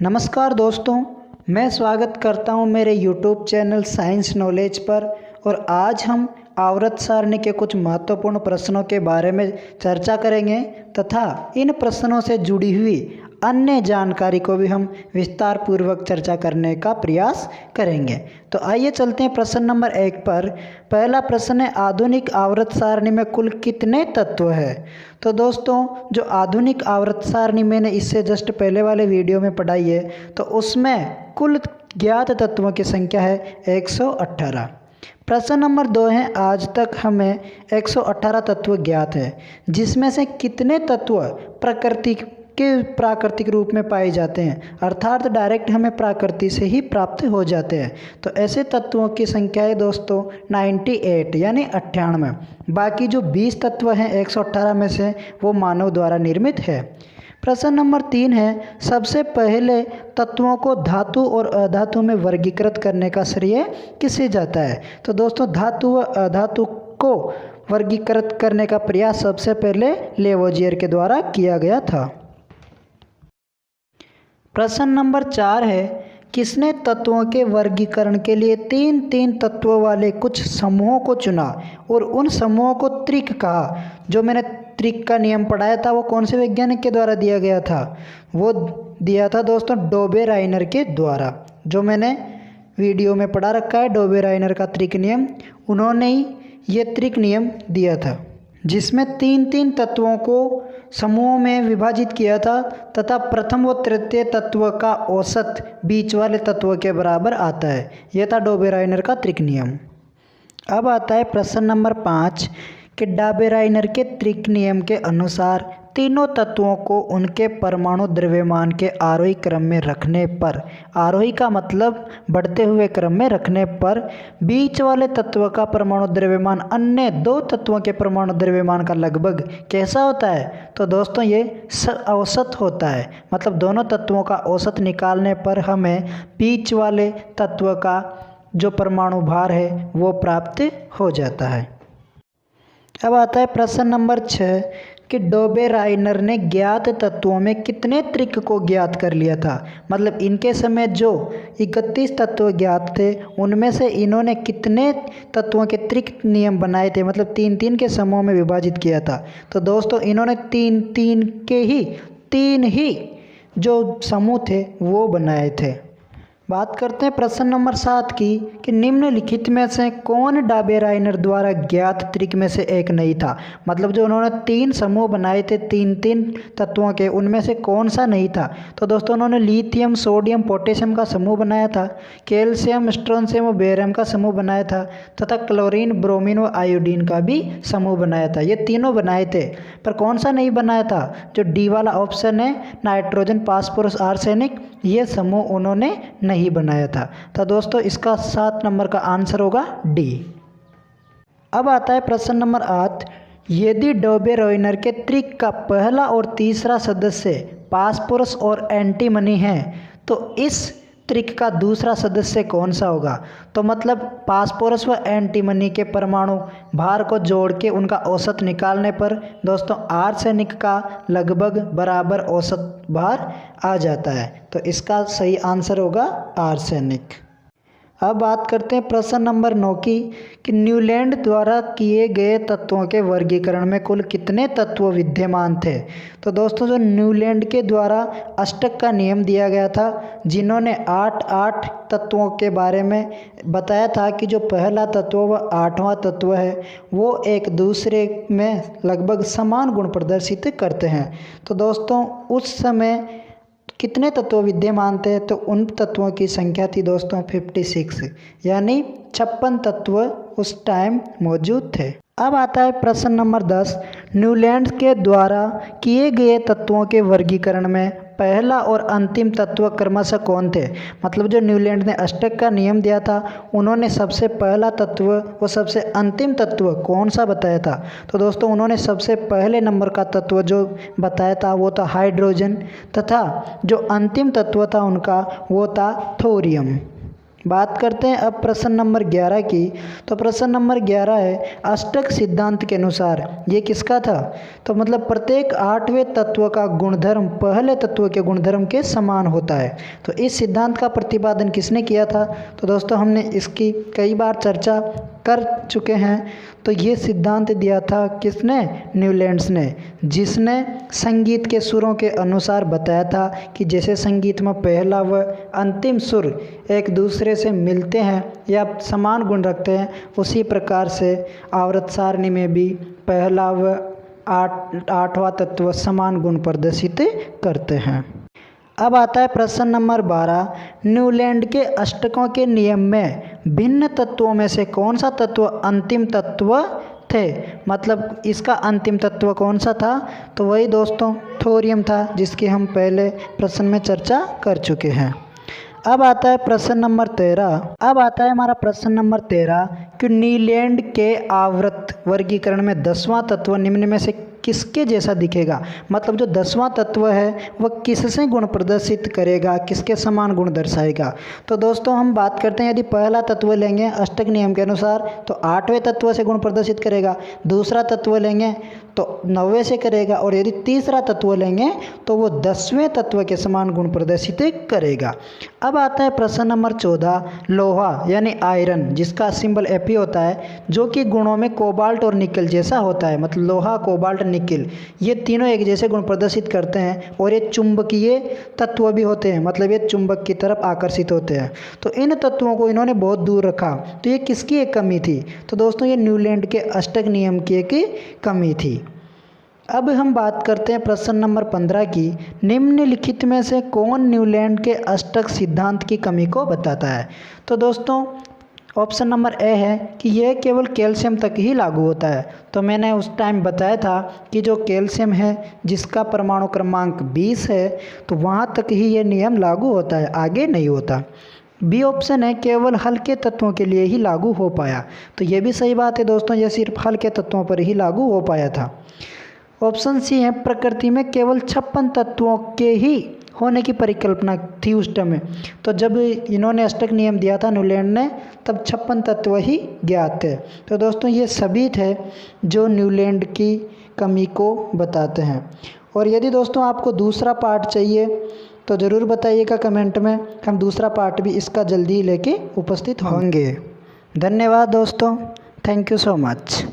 नमस्कार दोस्तों, मैं स्वागत करता हूं मेरे YouTube चैनल साइंस नॉलेज पर। और आज हम आवर्त सारणी के कुछ महत्वपूर्ण प्रश्नों के बारे में चर्चा करेंगे तथा इन प्रश्नों से जुड़ी हुई अन्य जानकारी को भी हम विस्तार पूर्वक चर्चा करने का प्रयास करेंगे। तो आइए चलते हैं प्रश्न नंबर 1 पर। पहला प्रश्न है, आधुनिक आवर्त सारणी में कुल कितने तत्व है? तो दोस्तों, जो आधुनिक आवर्त सारणी मैंने इससे जस्ट पहले वाले वीडियो में पढ़ाई है, तो उसमें कुल ज्ञात तत्वों की संख्या है 118। प्रश्न नंबर 2 है, आज तक हमें 118 तत्व ज्ञात है, जिसमें से कितने तत्व प्राकृतिक रूप में पाए जाते हैं, अर्थात डायरेक्ट हमें प्रकृति से ही प्राप्त हो जाते हैं। तो ऐसे तत्वों की संख्या है दोस्तों 98 यानी 98। बाकी जो 20 तत्व हैं 118 में से, वो मानव द्वारा निर्मित है। प्रश्न नंबर 3 है, सबसे पहले तत्वों को धातु और अधातु में वर्गीकृत करने का श्रेय किसे जाता है? तो दोस्तों, धातु व अधातु को वर्गीकृत करने का प्रयास सबसे पहले लेवोजियर के द्वारा किया गया था। प्रश्न नंबर 4 है, किसने तत्वों के वर्गीकरण के लिए तीन तत्वों वाले कुछ समूहों को चुना और उन समूहों को त्रिक कहा? जो मैंने त्रिक का नियम पढ़ाया था, वो कौन से वैज्ञानिक के द्वारा दिया गया था? वो दिया था दोस्तों डोबेराइनर के द्वारा। जो मैंने वीडियो में पढ़ा रखा है डोबेराइनर का त्रिक नियम, उन्होंने ही ये त्रिक नियम दिया था, जिसमें तीन तत्वों को समूहों में विभाजित किया था तथा प्रथम व तृतीय तत्व का औसत बीच वाले तत्व के बराबर आता है। यह था डोबेराइनर का त्रिक नियम। अब आता है प्रश्न नंबर 5 कि डोबेराइनर के त्रिक नियम के अनुसार तीनों तत्वों को उनके परमाणु द्रव्यमान के आरोही क्रम में रखने पर, आरोही का मतलब बढ़ते हुए क्रम में रखने पर, बीच वाले तत्व का परमाणु द्रव्यमान अन्य दो तत्वों के परमाणु द्रव्यमान का लगभग कैसा होता है? तो दोस्तों, ये औसत होता है। मतलब दोनों तत्वों का औसत निकालने पर हमें बीच वाले तत्व का जो परमाणु भार है वो प्राप्त हो जाता है। अब आता है प्रश्न नंबर 6 कि डोबेराइनर ने ज्ञात तत्वों में कितने त्रिक को ज्ञात कर लिया था? मतलब इनके समय जो 31 तत्व ज्ञात थे, उनमें से इन्होंने कितने तत्वों के त्रिक नियम बनाए थे? मतलब तीन के समूह में विभाजित किया था। तो दोस्तों, इन्होंने तीन ही जो समूह थे वो बनाए थे। बात करते हैं प्रश्न नंबर 7 की कि निम्नलिखित में से कौन डोबेराइनर द्वारा ज्ञात त्रिक में से एक नहीं था? मतलब जो उन्होंने 3 समूह बनाए थे तीन तत्वों के, उनमें से कौन सा नहीं था? तो दोस्तों, उन्होंने लिथियम, सोडियम, पोटेशियम का समूह बनाया था, कैल्शियम, स्ट्रोंशियम व बेरियम का समूह बनाया था तथा क्लोरीन, ब्रोमीन व आयोडीन का भी समूह बनाया था। ये तीनों बनाए थे, पर कौन सा नहीं बनाया था? जो डी वाला ऑप्शन है, नाइट्रोजन, फास्फोरस, आर्सेनिक, ये समूह उन्होंने नहीं बनाया था। तो दोस्तों, इसका 7 नंबर का आंसर होगा डी। अब आता है प्रश्न नंबर 8, यदि डोबेराइनर के त्रिक का पहला और तीसरा सदस्य फास्फोरस और एंटीमनी है, तो इस त्रिक का दूसरा सदस्य कौन सा होगा? तो मतलब फास्फोरस व एंटीमनी के परमाणु भार को जोड़ के उनका औसत निकालने पर दोस्तों आर्सेनिक का लगभग बराबर औसत भार आ जाता है। तो इसका सही आंसर होगा आर्सेनिक। अब बात करते हैं प्रश्न नंबर 9 की कि न्यूलैंड द्वारा किए गए तत्वों के वर्गीकरण में कुल कितने तत्व विद्यमान थे? तो दोस्तों, जो न्यूलैंड के द्वारा अष्टक का नियम दिया गया था, जिन्होंने 8 तत्वों के बारे में बताया था कि जो पहला तत्व व 8वां तत्व है वो एक दूसरे में लगभग समान गुण प्रदर्शित करते हैं। तो दोस्तों, उस समय कितने तत्व विद्यमान थे? तो उन तत्वों की संख्या थी दोस्तों 56, यानी 56 तत्व उस टाइम मौजूद थे। अब आता है प्रश्न नंबर 10, न्यूलैंड के द्वारा किए गए तत्वों के वर्गीकरण में पहला और अंतिम तत्व क्रमशः कौन थे? मतलब जो न्यूलैंड ने अष्टक का नियम दिया था, उन्होंने सबसे पहला तत्व व सबसे अंतिम तत्व कौन सा बताया था? तो दोस्तों, उन्होंने सबसे पहले नंबर का तत्व जो बताया था वो था हाइड्रोजन तथा जो अंतिम तत्व था उनका वो था थोरियम। बात करते हैं अब प्रश्न नंबर 11 की। तो प्रश्न नंबर 11 है अष्टक सिद्धांत के अनुसार ये किसका था? तो मतलब प्रत्येक 8वें तत्व का गुणधर्म पहले तत्व के गुणधर्म के समान होता है। तो इस सिद्धांत का प्रतिपादन किसने किया था? तो दोस्तों हमने इसकी कई बार चर्चा कर चुके हैं। तो ये सिद्धांत दिया था किसने? न्यूलैंड्स ने, जिसने संगीत के सुरों के अनुसार बताया था कि जैसे संगीत में पहला व अंतिम सुर एक दूसरे से मिलते हैं या समान गुण रखते हैं, उसी प्रकार से आवर्त सारणी में भी पहला व आठवां तत्व समान गुण प्रदर्शित करते हैं। अब आता है प्रश्न नंबर 12। न्यूलैंड के अष्टकों के नियम में भिन्न तत्वों में से कौन सा तत्व अंतिम तत्व थे? मतलब इसका अंतिम तत्व कौन सा था? तो वही दोस्तों थोरियम था, जिसकी हम पहले प्रश्न में चर्चा कर चुके हैं। अब आता है प्रश्न नंबर 13। अब आता है हमारा प्रश्न नंबर 13 कि न्यूलैंड के आवर्त वर्गीकरण में 10वां तत्व निम्न में से किसके जैसा दिखेगा? मतलब जो 10वां तत्व है वह किससे गुण प्रदर्शित करेगा, किसके समान गुण दर्शाएगा? तो दोस्तों हम बात करते हैं, यदि पहला तत्व लेंगे अष्टक नियम के अनुसार तो 8वें तत्व से गुण प्रदर्शित करेगा, दूसरा तत्व लेंगे तो 9वें से करेगा, और यदि तीसरा तत्व लेंगे तो वो 10वें तत्व के समान गुण प्रदर्शित करेगा। अब आता है प्रश्न नंबर 14। लोहा यानी आयरन, जिसका सिंबल Fe होता है, जो कि गुणों में कोबाल्ट और निकल जैसा होता है। मतलब लोहा, कोबाल्ट, निकल ये तीनों एक जैसे गुण प्रदर्शित करते हैं, और ये चुंबकीय तत्व भी होते हैं, मतलब ये चुंबक की तरफ आकर्षित होते हैं। तो इन तत्वों को इन्होंने बहुत दूर रखा। तो ये किसकी एक कमी थी? तो दोस्तों ये न्यूलैंड के अष्टक नियम की एक कमी थी। अब हम बात करते हैं प्रश्न नंबर 15 की। निम्नलिखित में से कौन न्यूलैंड के अष्टक सिद्धांत की कमी को बताता है? तो दोस्तों ऑप्शन नंबर ए है कि यह केवल कैल्शियम तक ही लागू होता है। तो मैंने उस टाइम बताया था कि जो कैल्शियम है जिसका परमाणु क्रमांक 20 है, तो वहाँ तक ही ये नियम लागू होता है, आगे नहीं होता। बी ऑप्शन है केवल हल्के तत्वों के लिए ही लागू हो पाया। तो ये भी सही बात है दोस्तों, यह सिर्फ हल्के तत्वों पर ही लागू हो पाया था। ऑप्शन सी है प्रकृति में केवल 56 तत्वों के ही होने की परिकल्पना थी उस समय। तो जब इन्होंने अष्टक नियम दिया था न्यूलैंड ने, तब 56 तत्व ही ज्ञात थे। तो दोस्तों ये सभी थे जो न्यूलैंड की कमी को बताते हैं। और यदि दोस्तों आपको दूसरा पार्ट चाहिए तो ज़रूर बताइएगा कमेंट में, हम दूसरा पार्ट भी इसका जल्दी ही लेके उपस्थित होंगे। धन्यवाद दोस्तों, थैंक यू सो मच।